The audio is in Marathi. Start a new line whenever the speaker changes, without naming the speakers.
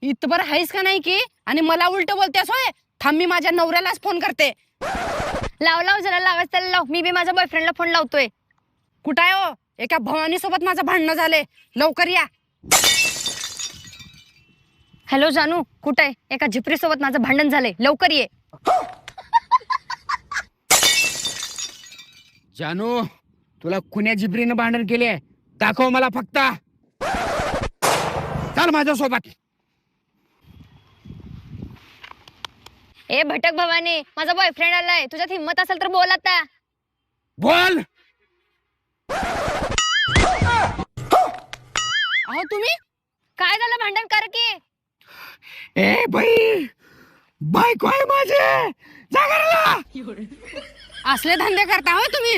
इतबर आहेस का नाही की आणि मला उलट बोलतेस होय. थांब मी माझ्या नवऱ्यालाच फोन करते.
लाव जरा लावायचं त्याला लाव. मी बी माझ्या बॉयफ्रेंडला फोन लावतोय.
कुठं आहे हो? एका भवानी सोबत माझं भांडणं झाले, लवकर या.
हॅलो जानू, कुठे आहे? एका झिपरी सोबत माझं भांडण झालंय, लवकर ये.
जानू, तुला कुण्या जिबरीनं भांडण केले दाखव मला फक्त. चल माझ्यासोबत.
ए भटक भवानी, माझा बॉयफ्रेंड आलाय. तुझ्यात हिंमत असेल तर बोल आता.
बोल.
अहो तुम्ही
काय झालं? भांडण कर की.
ए बाई, बायको आहे माझे, जा घराला.
असले धंदे करता होय तुम्ही.